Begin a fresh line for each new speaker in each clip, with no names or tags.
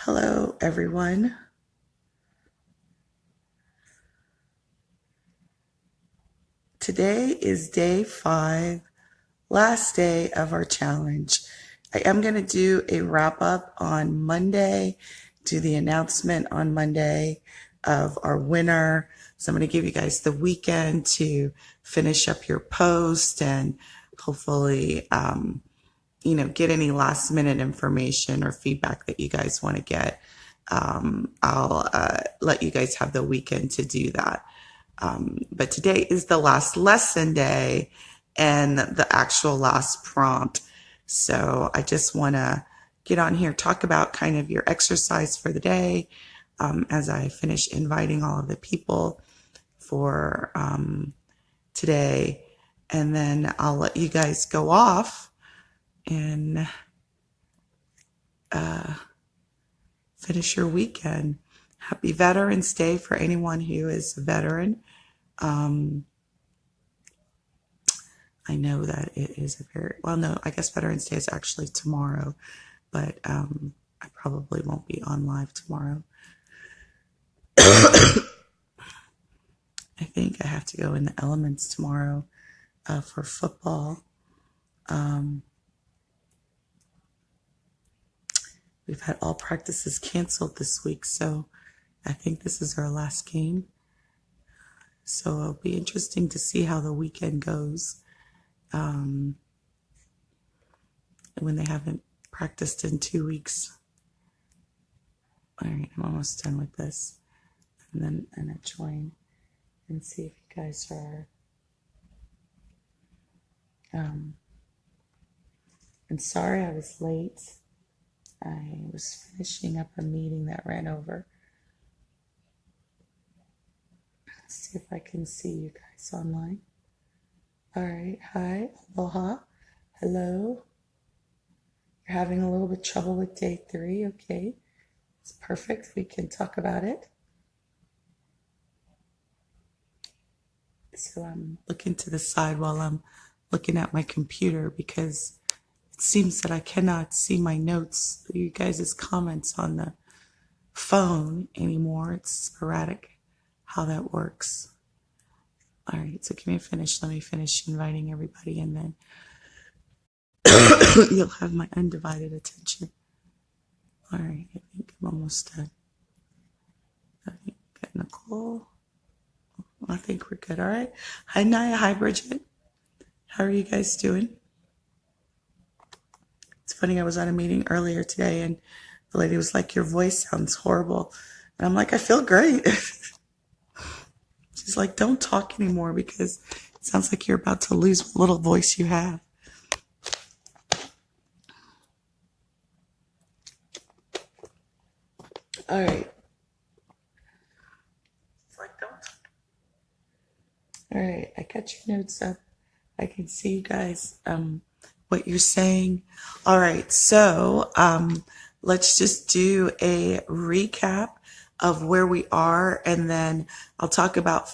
Hello, everyone. Today is day 5, last day of our challenge. I am going to do a wrap up on Monday, do the announcement on Monday of our winner. So I'm going to give you guys the weekend to finish up your post and hopefully, get any last minute information or feedback that you guys want to get. I'll let you guys have the weekend to do that. But today is the last lesson day and the actual last prompt. So I just want to get on here, talk about kind of your exercise for the day as I finish inviting all of the people for today. And then I'll let you guys go off and finish your weekend. Happy Veterans Day for anyone who is a veteran. I know that it is I guess Veterans Day is actually tomorrow, but I probably won't be on live tomorrow. I think I have to go in the elements tomorrow for football. We've had all practices canceled this week, so I think this is our last game. So it'll be interesting to see how the weekend goes when they haven't practiced in 2 weeks. All right, I'm almost done with this. And then I join and see if you guys are. And sorry I was late. I was finishing up a meeting that ran over. Let's see if I can see you guys online. All right, hi, aloha, hello. You're having a little bit trouble with day 3, okay. It's perfect, we can talk about it. So I'm looking to the side while I'm looking at my computer because it seems that I cannot see my notes, you guys' comments on the phone anymore. It's sporadic how that works. All right, so give me a finish. Let me finish inviting everybody and then you'll have my undivided attention. All right, I think I'm almost done. I think got Nicole. I think we're good. All right. Hi, Naya. Hi, Bridget. How are you guys doing? It's funny, I was on a meeting earlier today and the lady was like, your voice sounds horrible. And I'm like, I feel great. She's like, don't talk anymore because it sounds like you're about to lose what little voice you have. All right. It's like, don't talk. All right, I got your notes up. I can see you guys, what you're saying. All right, so let's just do a recap of where we are, and then I'll talk about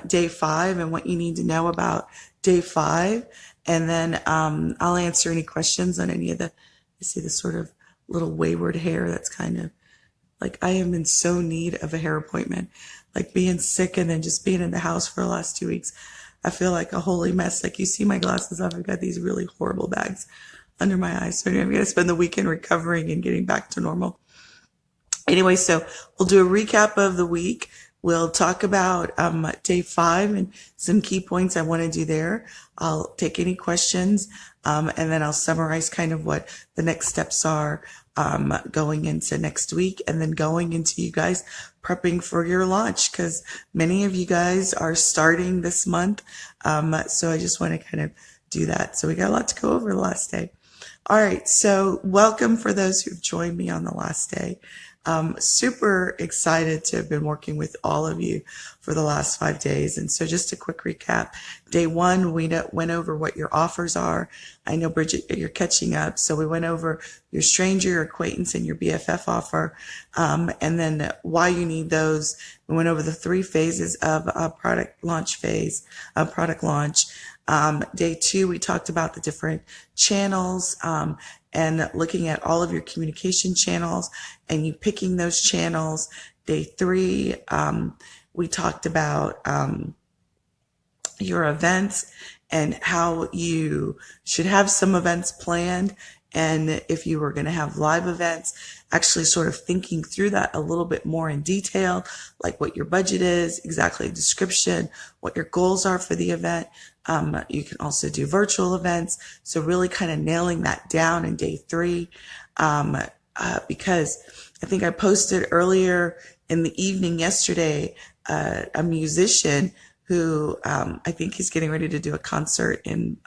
day 5 and what you need to know about day 5, and then I'll answer any questions on any of I see the sort of little wayward hair that's kind of like, I am in so need of a hair appointment, like being sick and then just being in the house for the last 2 weeks. I feel like a holy mess. Like, you see my glasses off, I've got these really horrible bags under my eyes. So I'm going to spend the weekend recovering and getting back to normal. Anyway, so we'll do a recap of the week. We'll talk about day 5 and some key points I want to do there. I'll take any questions, and then I'll summarize kind of what the next steps are going into next week, and then going into you guys prepping for your launch, because many of you guys are starting this month. So I just want to kind of do that. So we got a lot to go over the last day. All right, so welcome for those who've joined me on the last day. Super excited to have been working with all of you for the last 5 days. And so just a quick recap. Day one, we went over what your offers are. I know, Bridget, you're catching up. So we went over your stranger, your acquaintance, and your BFF offer, and then why you need those. We went over the 3 phases of a product launch phase, a product launch. Day 2, we talked about the different channels, and looking at all of your communication channels and you picking those channels. Day 3, we talked about your events and how you should have some events planned. And if you were going to have live events, actually sort of thinking through that a little bit more in detail, like what your budget is, exactly a description, what your goals are for the event. You can also do virtual events. So really kind of nailing that down in day 3, because I think I posted earlier in the evening yesterday, a musician who I think he's getting ready to do a concert in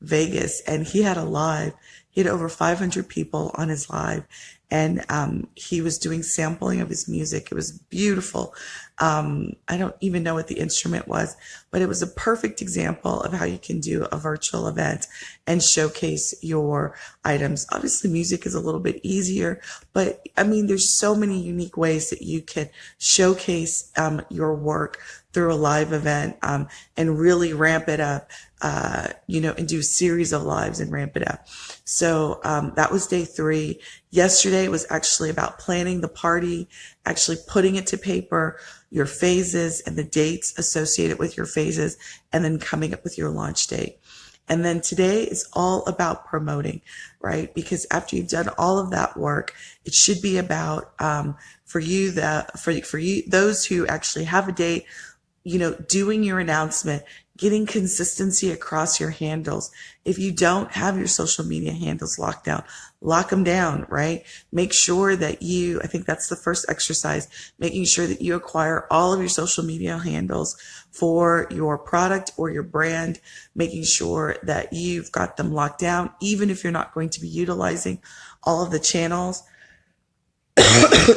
Vegas, and he had over 500 people on his live, and he was doing sampling of his music. It was beautiful. I don't even know what the instrument was, but it was a perfect example of how you can do a virtual event and showcase your items. Obviously, music is a little bit easier, but I mean, there's so many unique ways that you can showcase your work through a live event, and really ramp it up, and do a series of lives and ramp it up. So that was day 3. Yesterday was actually about planning the party, actually putting it to paper, your phases and the dates associated with your phases, and then coming up with your launch date. And then today is all about promoting, right? Because after you've done all of that work, it should be about, for you, those who actually have a date, doing your announcement, getting consistency across your handles. If you don't have your social media handles locked down, lock them down, right? Make sure that I think that's the first exercise, making sure that you acquire all of your social media handles for your product or your brand, making sure that you've got them locked down, even if you're not going to be utilizing all of the channels.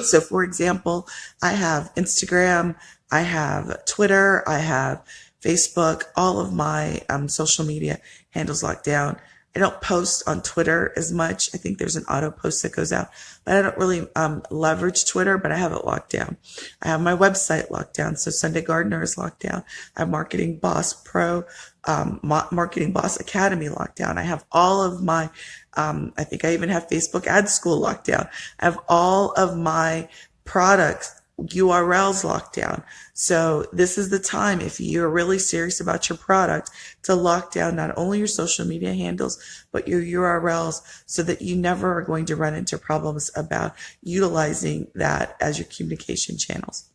So for example, I have Instagram, I have Twitter, I have Facebook, all of my social media handles locked down. I don't post on Twitter as much. I think there's an auto post that goes out, but I don't really leverage Twitter, but I have it locked down. I have my website locked down. So Sunday Gardener is locked down. I have Marketing Boss Pro, Marketing Boss Academy locked down. I have all of my, I think I even have Facebook Ad School locked down. I have all of my products URLs locked down. So this is the time, if you're really serious about your product, to lock down not only your social media handles, but your URLs, so that you never are going to run into problems about utilizing that as your communication channels.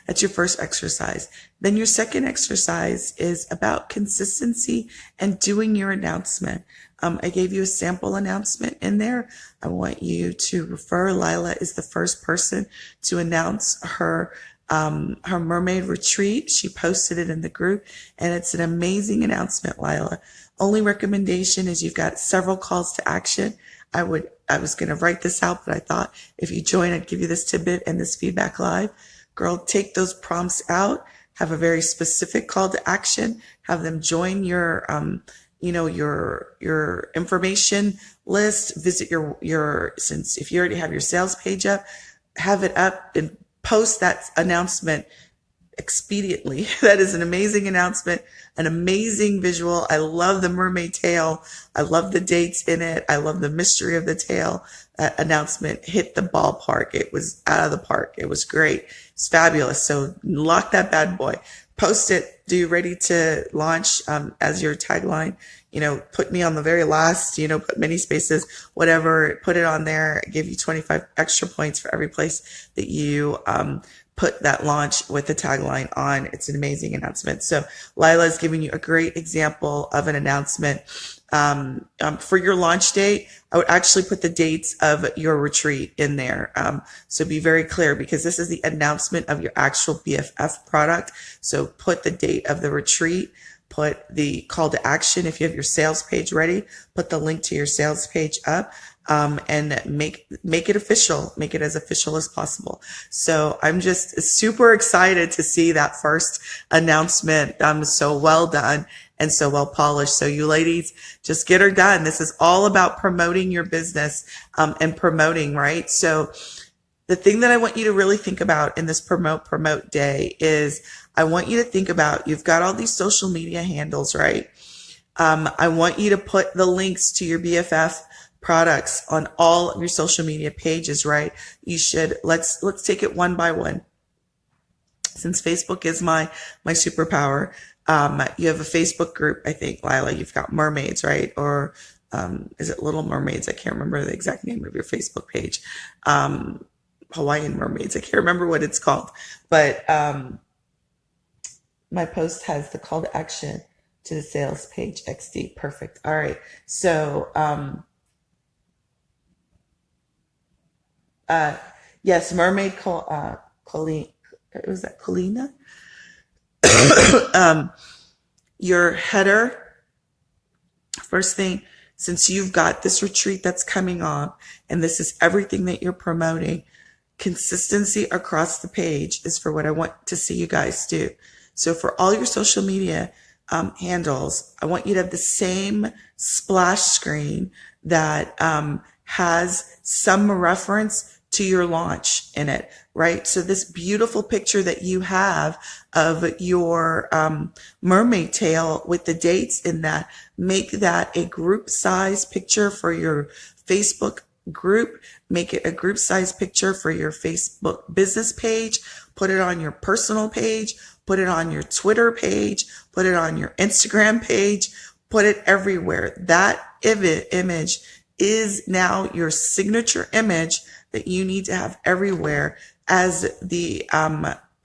That's your first exercise. Then your second exercise is about consistency and doing your announcement. I gave you a sample announcement in there. I want you to refer. Lila is the first person to announce her mermaid retreat. She posted it in the group, and it's an amazing announcement, Lila. Only recommendation is you've got several calls to action. I was going to write this out, but I thought if you join, I'd give you this tidbit and this feedback live. Girl, take those prompts out, have a very specific call to action, have them join your, your information list, visit since if you already have your sales page up, have it up and post that announcement expediently. That is an amazing announcement, an amazing visual. I love the mermaid tail. I love the dates in it. I love the mystery of the tail. That announcement hit the ballpark. It was out of the park. It was great. It's fabulous. So lock that bad boy. Post it. Do you ready to launch as your tagline? Put me on the very last, put many spaces, whatever, put it on there, give you 25 extra points for every place that you put that launch with the tagline on. It's an amazing announcement. So Lila is giving you a great example of an announcement. For your launch date, I would actually put the dates of your retreat in there. So be very clear, because this is the announcement of your actual BFF product. So put the date of the retreat, put the call to action. If you have your sales page ready, put the link to your sales page up, and make it official, make it as official as possible. So I'm just super excited to see that first announcement. So well done and so well polished. So you ladies, just get her done. This is all about promoting your business, and promoting, right? So the thing that I want you to really think about in this promote day is I want you to think about, you've got all these social media handles, right? I want you to put the links to your BFF products on all of your social media pages, right? You should, let's take it one by one. Since Facebook is my superpower, you have a Facebook group, I think, Lila, you've got mermaids, right? Or, is it Little Mermaids? I can't remember the exact name of your Facebook page. Hawaiian mermaids. I can't remember what it's called, but, my post has the call to action to the sales page XD. Perfect. All right. So, yes, mermaid Colleen, was that Colina? Your header, first thing, since you've got this retreat that's coming on and this is everything that you're promoting, consistency across the page is for what I want to see you guys do. So for all your social media handles, I want you to have the same splash screen that has some reference to your launch in it, right? So this beautiful picture that you have of your mermaid tail with the dates in that, make that a group size picture for your Facebook group, make it a group size picture for your Facebook business page, put it on your personal page, put it on your Twitter page, put it on your Instagram page, put it everywhere. That image is now your signature image that you need to have everywhere as the,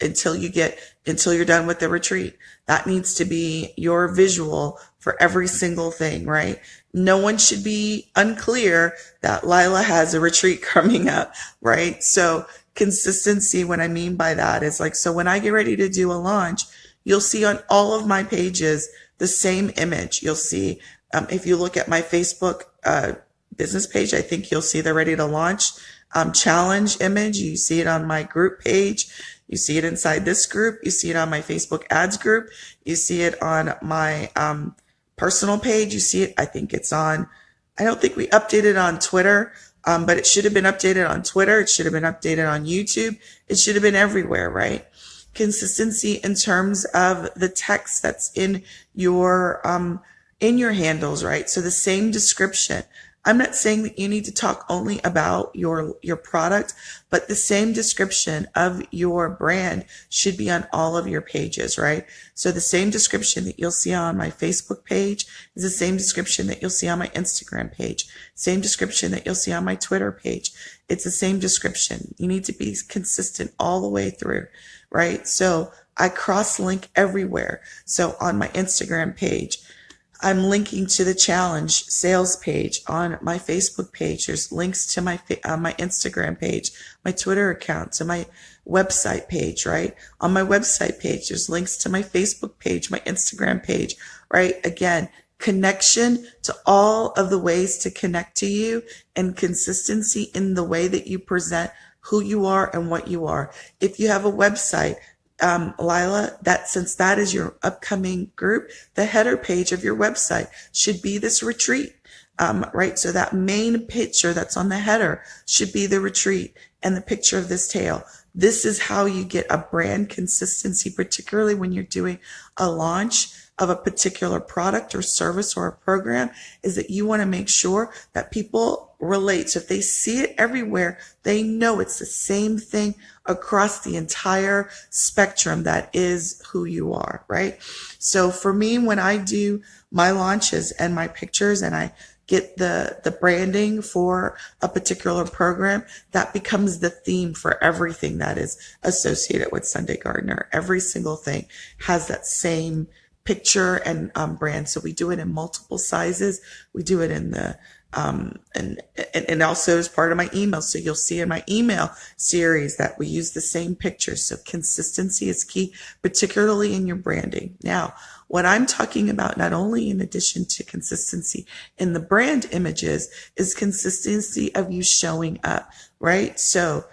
until you're done with the retreat. That needs to be your visual for every single thing, right? No one should be unclear that Lila has a retreat coming up, right? So consistency, what I mean by that is like, so when I get ready to do a launch, you'll see on all of my pages the same image. You'll see, if you look at my Facebook business page, I think you'll see the ready to launch challenge image. You see it on my group page. You see it inside this group. You see it on my Facebook ads group. You see it on my personal page. You see it, I think it's on, I don't think we updated on Twitter, but it should have been updated on Twitter. It should have been updated on YouTube. It should have been everywhere, right? Consistency in terms of the text that's in your handles, right? So the same description. I'm not saying that you need to talk only about your product, but the same description of your brand should be on all of your pages, right? So the same description that you'll see on my Facebook page is the same description that you'll see on my Instagram page, same description that you'll see on my Twitter page. It's the same description. You need to be consistent all the way through, right? So I cross-link everywhere. So on my Instagram page, I'm linking to the challenge sales page. On my Facebook page, there's links to my Instagram page, my Twitter account, to my website page, right? On my website page, there's links to my Facebook page, my Instagram page, right? Again, connection to all of the ways to connect to you and consistency in the way that you present who you are and what you are. If you have a website, Lila, that since that is your upcoming group, the header page of your website should be this retreat, right? So that main picture that's on the header should be the retreat and the picture of this tail. This is how you get a brand consistency, particularly when you're doing a launch of a particular product or service or a program, is that you want to make sure that people relate. So if they see it everywhere, they know it's the same thing across the entire spectrum that is who you are, right? So for me, when I do my launches and my pictures and I get the branding for a particular program, that becomes the theme for everything that is associated with Sunday Gardener. Every single thing has that same picture and brand. So we do it in multiple sizes. We do it in the and also as part of my email. So you'll see in my email series that we use the same pictures. So consistency is key, particularly in your branding. Now, what I'm talking about, not only in addition to consistency in the brand images, is consistency of you showing up, right? So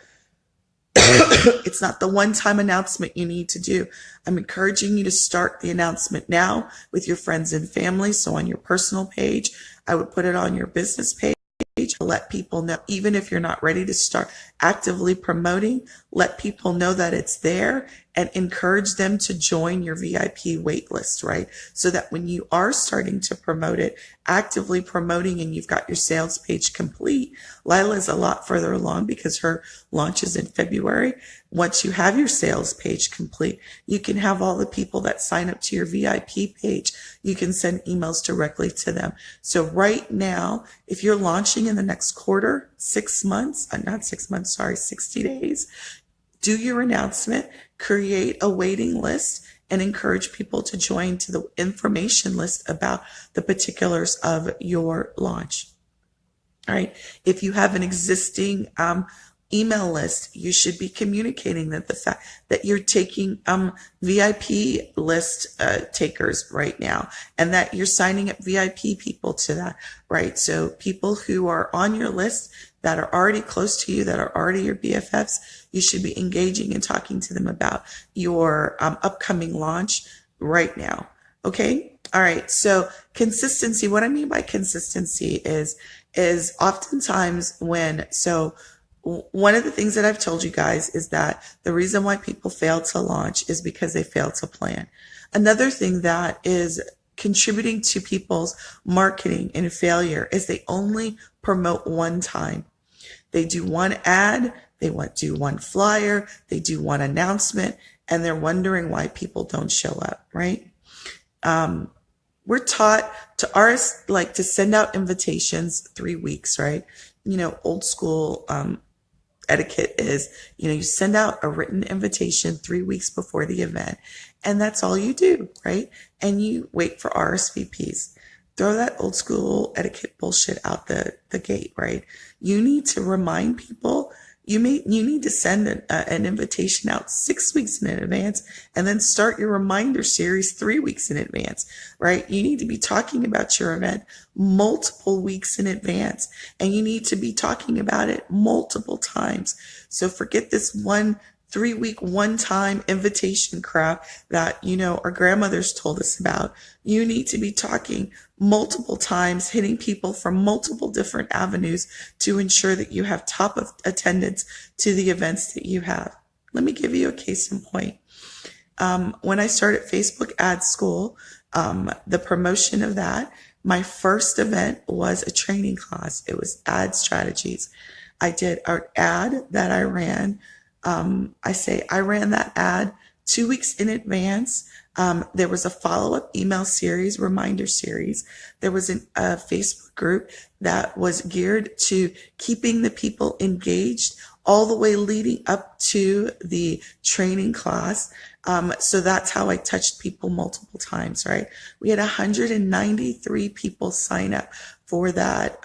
it's not the one-time announcement you need to do. I'm encouraging you to start the announcement now with your friends and family. So on your personal page, I would put it on your business page to let people know, even if you're not ready to start actively promoting, let people know that it's there and encourage them to join your VIP wait list, right? So that when you are starting to promote it, actively promoting, and you've got your sales page complete, Lila's a lot further along because her launch is in February. Once you have your sales page complete, you can have all the people that sign up to your VIP page, you can send emails directly to them. So right now, if you're launching in the next quarter, 60 days, do your announcement, create a waiting list, and encourage people to join to the information list about the particulars of your launch. All right. If you have an existing email list, you should be communicating that the fact that you're taking VIP list takers right now, and that you're signing up VIP people to that, right? So people who are on your list that are already close to you, that are already your BFFs, you should be engaging and talking to them about your upcoming launch right now. Okay. All right. So consistency, what I mean by consistency is oftentimes one of the things that I've told you guys is that the reason why people fail to launch is because they fail to plan. Another thing that is contributing to people's marketing and failure is they only promote one time. They do one ad, they do one flyer, they do one announcement, and they're wondering why people don't show up, right? We're taught to send out invitations 3 weeks, right? Old school etiquette is, you send out a written invitation 3 weeks before the event, and that's all you do, right? And you wait for RSVPs. Throw that old school etiquette bullshit out the gate, right? You need to remind people. You need to send an invitation out 6 weeks in advance, and then start your reminder series 3 weeks in advance, right? You need to be talking about your event multiple weeks in advance, and you need to be talking about it multiple times. So forget this 3-week one-time invitation crap that, our grandmothers told us about. You need to be talking multiple times, hitting people from multiple different avenues to ensure that you have top of attendance to the events that you have. Let me give you a case in point. When I started Facebook Ad School, the promotion of that, my first event was a training class. It was ad strategies. I did an ad that I ran. I ran that ad 2 weeks in advance. There was a follow-up email series, reminder series. There was a Facebook group that was geared to keeping the people engaged all the way leading up to the training class. So that's how I touched people multiple times, right? We had 193 people sign up for that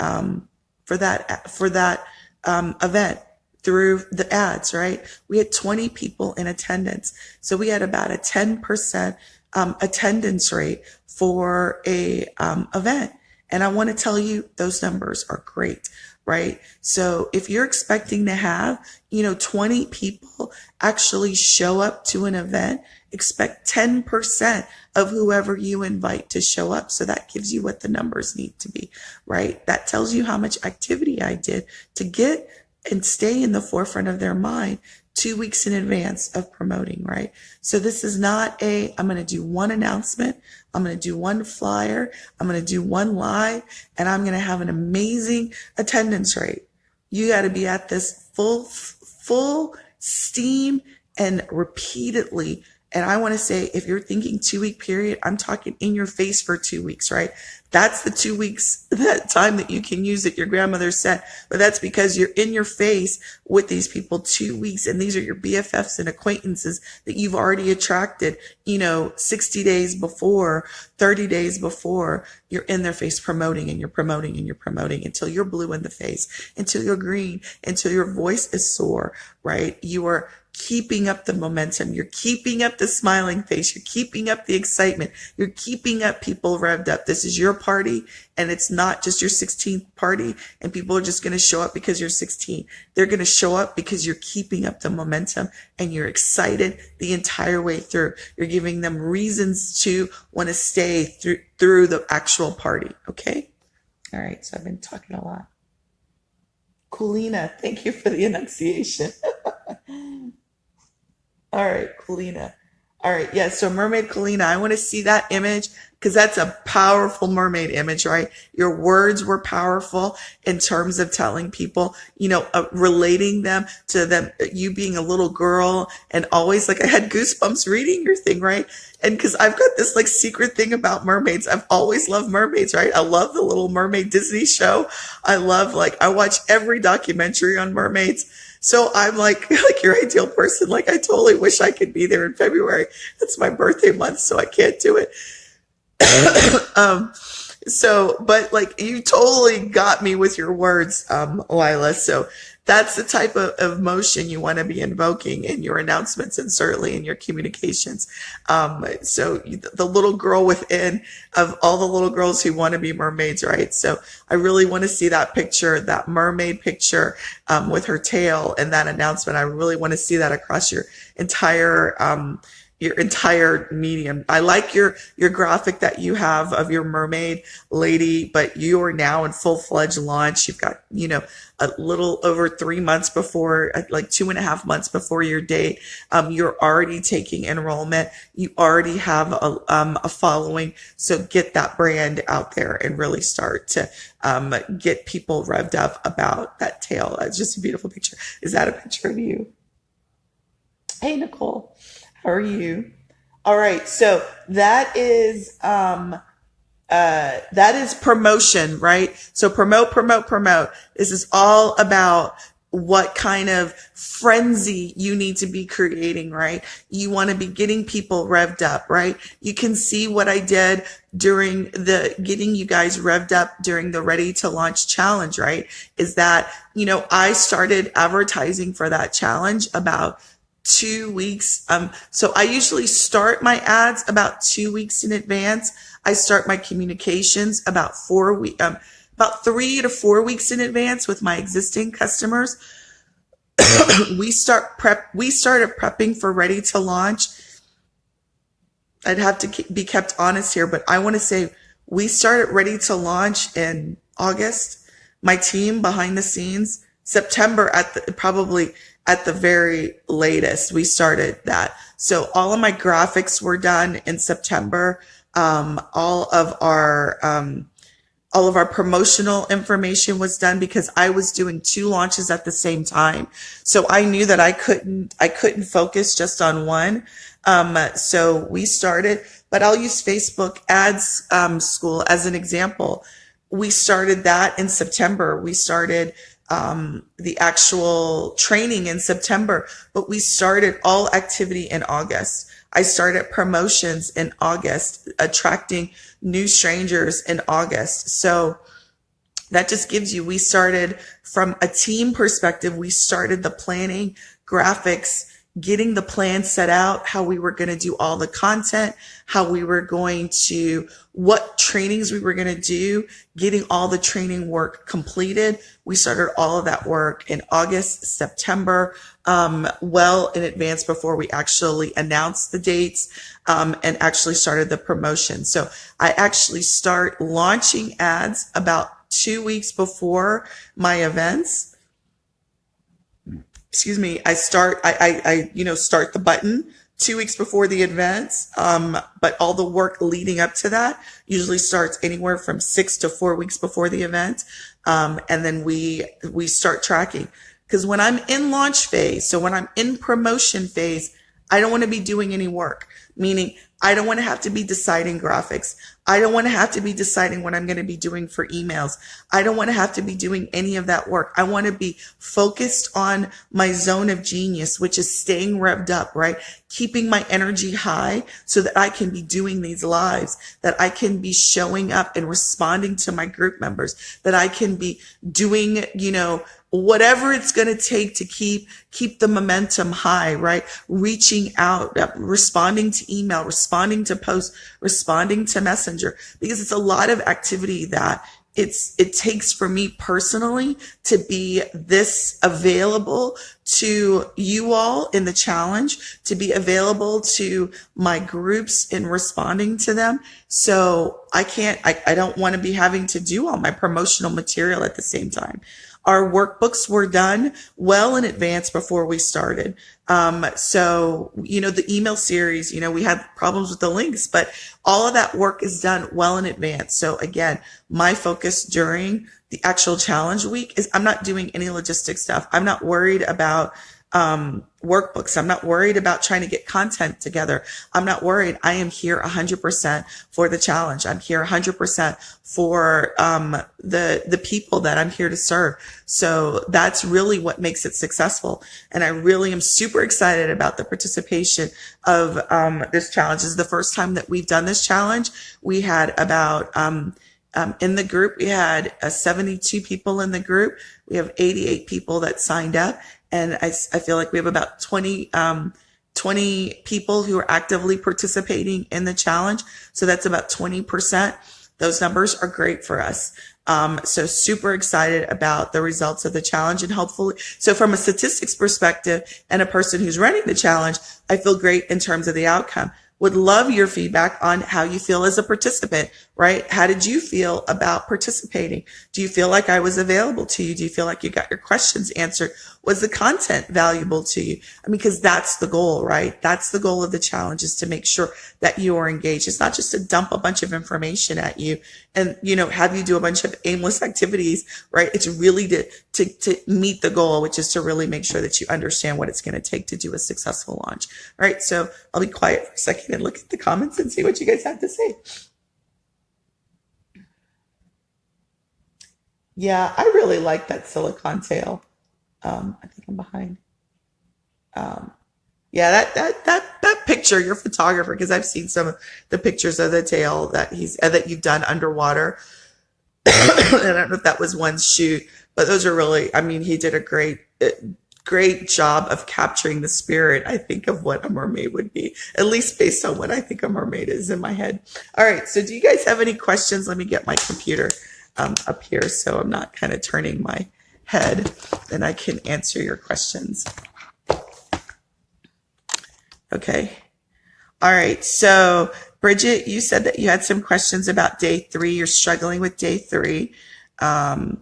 event through the ads, right? We had 20 people in attendance. So we had about a 10% attendance rate for a event. And I want to tell you, those numbers are great, right? So if you're expecting to have, 20 people actually show up to an event, expect 10% of whoever you invite to show up. So that gives you what the numbers need to be, right? That tells you how much activity I did to get and stay in the forefront of their mind 2 weeks in advance of promoting, right? So this is not I'm going to do one announcement, I'm going to do one flyer, I'm going to do one live, and I'm going to have an amazing attendance rate. You got to be at this full steam and repeatedly And I want to say, if you're thinking 2 week period, I'm talking in your face for 2 weeks, right? That's the 2 weeks, that time that you can use that your grandmother said. But that's because you're in your face with these people 2 weeks. And these are your BFFs and acquaintances that you've already attracted, 60 days before, 30 days before. You're in their face promoting, and you're promoting, and you're promoting until you're blue in the face, until you're green, until your voice is sore, right? You are keeping up the momentum. You're keeping up the smiling face. You're keeping up the excitement. You're keeping up people revved up. This is your party, and it's not just your 16th party, and people are just going to show up because you're 16. They're going to show up because you're keeping up the momentum, and you're excited the entire way through. You're giving them reasons to want to stay through the actual party. Okay? All right. So I've been talking a lot. Kulina, thank you for the enunciation. All right, Kalina. All right, yeah, so Mermaid Kalina, I want to see that image because that's a powerful mermaid image, right? Your words were powerful in terms of telling people, relating them to them, you being a little girl, and always, like, I had goosebumps reading your thing, right? And because I've got this, like, secret thing about mermaids. I've always loved mermaids, right? I love the Little Mermaid Disney show. I watch every documentary on mermaids. So I'm like your ideal person. Like, I totally wish I could be there in February. That's my birthday month, so I can't do it. But like, you totally got me with your words, Lila. So that's the type of emotion you want to be invoking in your announcements and certainly in your communications. So the little girl within of all the little girls who want to be mermaids, right? So I really want to see that picture, that mermaid picture, with her tail and that announcement. I really want to see that across your entire medium. I like your graphic that you have of your mermaid lady, but you are now in full-fledged launch. You've got, a little over 3 months before, like 2.5 months before your date. You're already taking enrollment. You already have a following. So get that brand out there and really start to get people revved up about that tail. It's just a beautiful picture. Is that a picture of you? Hey, Nicole. How are you? All right. So that is promotion, right? So promote. This is all about what kind of frenzy you need to be creating, right? You want to be getting people revved up, right? You can see what I did during getting you guys revved up during the Ready to Launch challenge, right? Is that, I started advertising for that challenge about 2 weeks. So I usually start my ads about 2 weeks in advance. I start my communications about 3 to 4 weeks in advance with my existing customers. We started prepping for Ready to Launch. I'd have to be kept honest here, but I want to say we started Ready to Launch in August. My team behind the scenes, September probably at the very latest, we started that. So all of my graphics were done in September. All of our promotional information was done because I was doing 2 launches at the same time. So I knew that I couldn't focus just on one. So we started, but I'll use Facebook Ads School as an example. We started that in September. We started the actual training in September, but we started all activity in August. I started promotions in August, attracting new strangers in August. So that just gives you, we started from a team perspective. We started the planning, graphics, getting the plan set out, how we were going to do all the content, how we were going to, what trainings we were going to do, getting all the training work completed. We started all of that work in August, September, well in advance before we actually announced the dates, and actually started the promotion. So I actually start launching ads about 2 weeks before my events. Excuse me, I start the button 2 weeks before the events. But all the work leading up to that usually starts anywhere from 6 to 4 weeks before the event. And then we start tracking, because when I'm in launch phase, so when I'm in promotion phase, I don't want to be doing any work, meaning I don't want to have to be deciding graphics. I don't want to have to be deciding what I'm going to be doing for emails. I don't want to have to be doing any of that work. I want to be focused on my zone of genius, which is staying revved up, right? Keeping my energy high so that I can be doing these lives, that I can be showing up and responding to my group members, that I can be doing, whatever it's going to take to keep the momentum high, right? Reaching out, responding to email, responding to posts, responding to messenger, because it's a lot of activity that it takes for me personally to be this available to you all in the challenge, to be available to my groups in responding to them. So I don't want to be having to do all my promotional material at the same time. Our workbooks were done well in advance before we started. So, the email series, we had problems with the links, but all of that work is done well in advance. So again, my focus during the actual challenge week is I'm not doing any logistic stuff. I'm not worried about workbooks. I'm not worried about trying to get content together. I'm not worried. I am here 100% for the challenge. I'm here 100% for the people that I'm here to serve. So that's really what makes it successful. And I really am super excited about the participation of this challenge. This is the first time that we've done this challenge. We had about in the group, we had 72 people in the group. We have 88 people that signed up. And I feel like we have about 20 people who are actively participating in the challenge. So that's about 20%. Those numbers are great for us. So super excited about the results of the challenge, and hopefully, so from a statistics perspective and a person who's running the challenge, I feel great in terms of the outcome. Would love your feedback on how you feel as a participant, right? How did you feel about participating? Do you feel like I was available to you? Do you feel like you got your questions answered? Was the content valuable to you? Because that's the goal, right? That's the goal of the challenge, is to make sure that you are engaged. It's not just to dump a bunch of information at you and, have you do a bunch of aimless activities, right? It's really to meet the goal, which is to really make sure that you understand what it's going to take to do a successful launch. All right. So I'll be quiet for a second and look at the comments and see what you guys have to say. Yeah, I really like that silicone tail. I think I'm behind. Um, yeah, that picture, your photographer, because I've seen some of the pictures of the tail that you've done underwater. And I don't know if that was one shoot, but those are really, he did a great job of capturing the spirit, I think, of what a mermaid would be, at least based on what I think a mermaid is in my head. All right. So do you guys have any questions? Let me get my computer up here so I'm not kind of turning my head, and I can answer your questions. Okay. All right. So Bridget, you said that you had some questions about day 3. You're struggling with day 3. All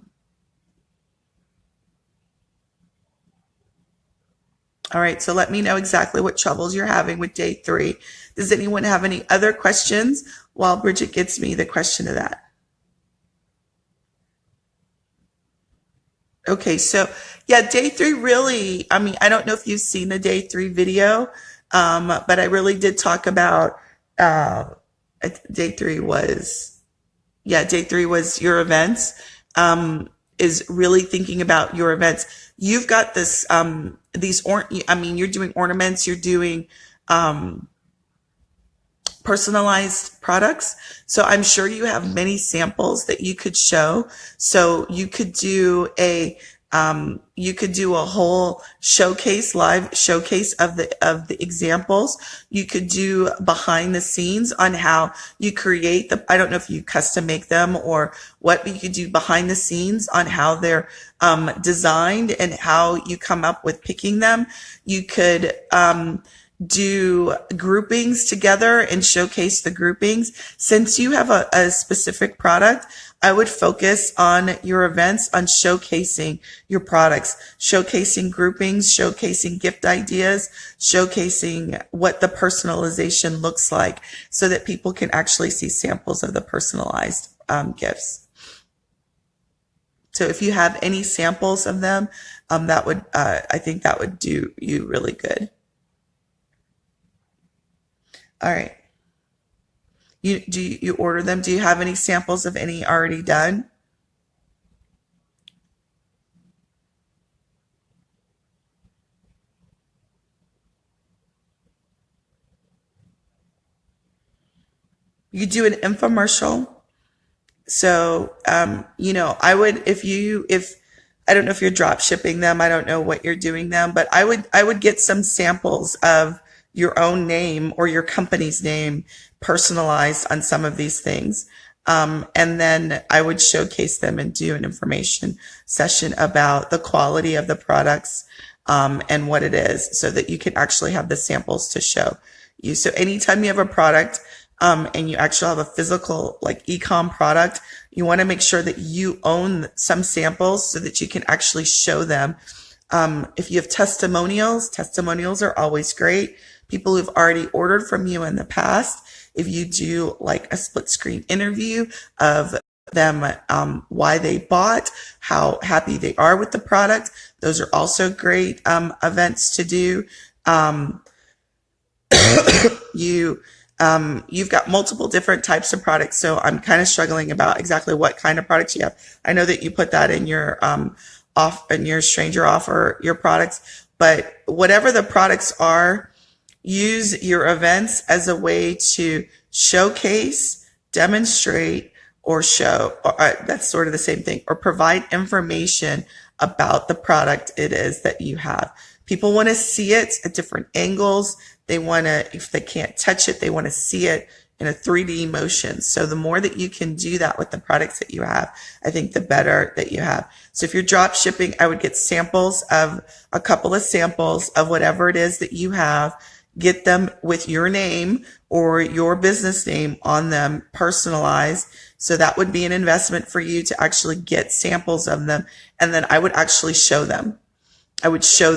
right. So let me know exactly what troubles you're having with day 3. Does anyone have any other questions while Bridget gets me the question of that? Okay, so yeah, day 3 really, I don't know if you've seen the day 3 video, but I really did talk about, uh, day 3 was, day 3 was your events, is really thinking about your events. You've got this, you're doing ornaments, you're doing, personalized products. So I'm sure you have many samples that you could show. So you could do a whole live showcase of the examples. You could do behind the scenes on how you create I don't know if you custom make them or what, but you could do behind the scenes on how they're designed and how you come up with picking them. You could, do groupings together and showcase the groupings. Since you have a specific product, I would focus on your events on showcasing your products, showcasing groupings, showcasing gift ideas, showcasing what the personalization looks like so that people can actually see samples of the personalized gifts. So if you have any samples of them, that would, I think that would do you really good. All right. You order them? Do you have any samples of any already done? You do an infomercial. So, I would, if I don't know if you're drop shipping them, I don't know what you're doing them, but I would get some samples of your own name or your company's name personalized on some of these things. And then I would showcase them and do an information session about the quality of the products, and what it is so that you can actually have the samples to show you. So anytime you have a product, and you actually have a physical like e-com product, you want to make sure that you own some samples so that you can actually show them. If you have testimonials are always great. People who've already ordered from you in the past, if you do like a split screen interview of them, why they bought, how happy they are with the product, those are also great events to do. You you've got multiple different types of products, so I'm kind of struggling about exactly what kind of products you have. I know that you put that in your off in your stranger offer your products, but whatever the products are, use your events as a way to showcase, demonstrate, or show, or, that's sort of the same thing, or provide information about the product it is that you have. People want to see it at different angles. They want to, if they can't touch it, they want to see it in a 3D motion. So the more that you can do that with the products that you have, I think the better that you have. So if you're drop shipping, I would get samples of a couple of samples of whatever it is that you have, get them with your name or your business name on them, personalized. So that would be an investment for you to actually get samples of them. And then I would actually show them. I would show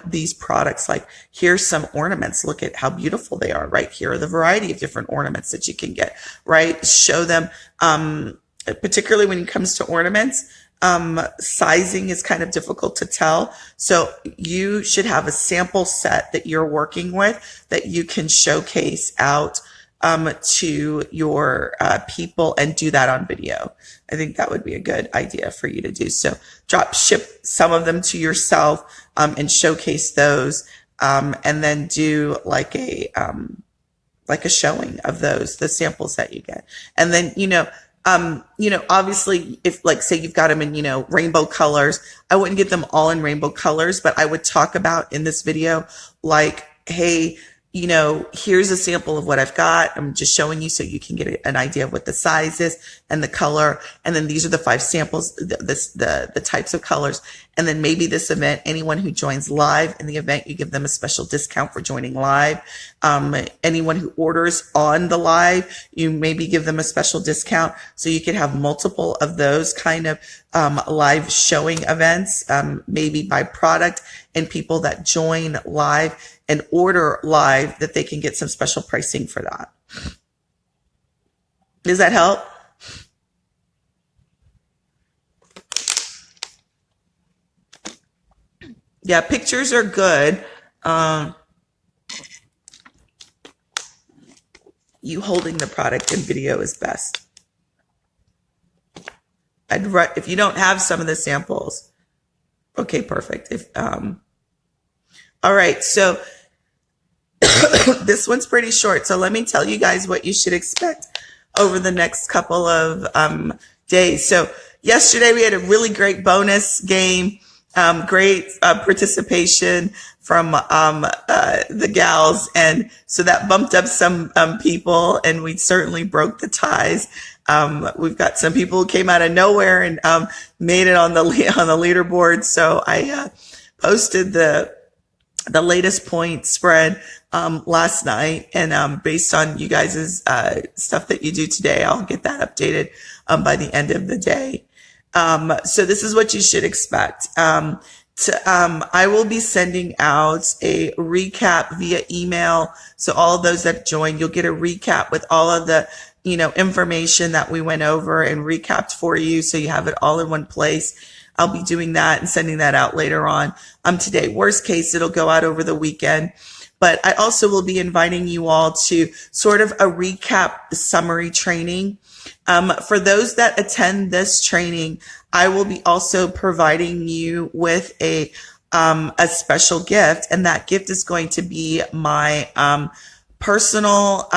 these products, like, here's some ornaments. Look at how beautiful they are, right? Here are the variety of different ornaments that you can get, right? Show them, particularly when it comes to ornaments, sizing is kind of difficult to tell. So you should have a sample set that you're working with that you can showcase out to your people, and do that on video. I think that would be a good idea for you to do. So drop ship some of them to yourself, and showcase those, and then do like a showing of those, the samples that you get. And then, obviously if, like, say you've got them in, rainbow colors, I wouldn't get them all in rainbow colors, but I would talk about in this video, like, hey, here's a sample of what I've got. I'm just showing you so you can get an idea of what the size is and the color. And then these are the 5 samples, the types of colors. And then maybe this event, anyone who joins live in the event, you give them a special discount for joining live. Anyone who orders on the live, you maybe give them a special discount. So you could have multiple of those kind of live showing events, maybe by product, and people that join live and order live, that they can get some special pricing for that. Does that help? Yeah, pictures are good. You holding the product in video is best. If you don't have some of the samples, okay, perfect. All right, so this one's pretty short. So let me tell you guys what you should expect over the next couple of days. So yesterday we had a really great bonus game, great participation from the gals, and so that bumped up some people, and we certainly broke the ties. We've got some people who came out of nowhere and made it on the leaderboard. So I posted the latest point spread last night, and based on you guys' stuff that you do today, I'll get that updated by the end of the day. So this is what you should expect. I will be sending out a recap via email. So all of those that join, you'll get a recap with all of the information that we went over and recapped for you, so you have it all in one place. I'll be doing that and sending that out later on today. Worst case, it'll go out over the weekend. but I also will be inviting you all to sort of a recap summary training. For those that attend this training, I will be also providing you with a special gift, and that gift is going to be my personal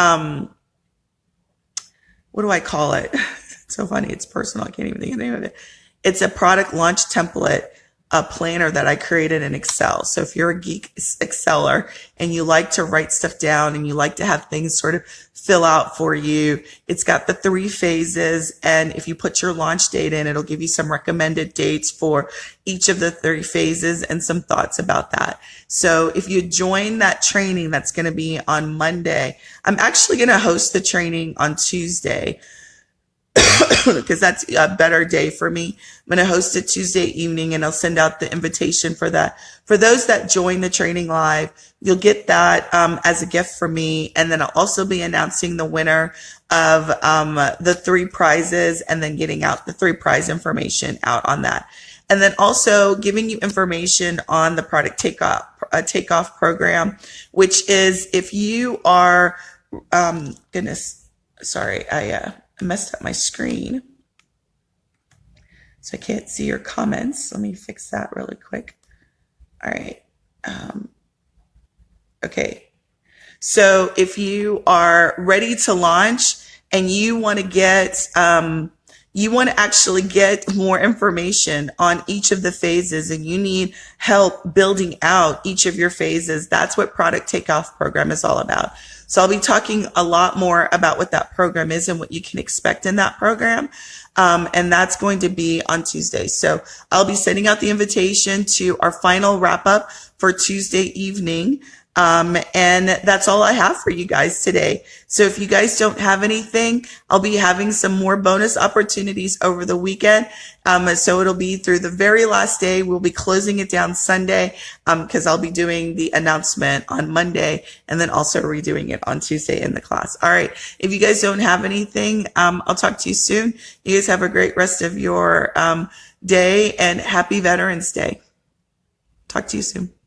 what do I call it? It's so funny. It's personal. I can't even think of the name of it. It's a product launch template, a planner that I created in Excel. So if you're a geek Exceller and you like to write stuff down and you like to have things sort of fill out for you, it's got the 3 phases. And if you put your launch date in, it'll give you some recommended dates for each of the 3 phases and some thoughts about that. So if you join that training, that's going to be on Monday. I'm actually going to host the training on Tuesday, because that's a better day for me. I'm going to host it Tuesday evening, and I'll send out the invitation for that. For those that join the training live, you'll get that as a gift from me. And then I'll also be announcing the winner of the 3 prizes, and then getting out the 3 prize information out on that. And then also giving you information on the product takeoff program, which is if you are, sorry, I messed up my screen, so I can't see your comments. Let me fix that really quick. All right. Okay. So if you are ready to launch and you want to get, you want to actually get more information on each of the phases, and you need help building out each of your phases, that's what Product Takeoff Program is all about. So I'll be talking a lot more about what that program is and what you can expect in that program. And that's going to be on Tuesday. So I'll be sending out the invitation to our final wrap up for Tuesday evening. And that's all I have for you guys today. So if you guys don't have anything, I'll be having some more bonus opportunities over the weekend. So it'll be through the very last day. We'll be closing it down Sunday, because I'll be doing the announcement on Monday and then also redoing it on Tuesday in the class. All right. If you guys don't have anything, I'll talk to you soon. You guys have a great rest of your day, and happy Veterans Day. Talk to you soon.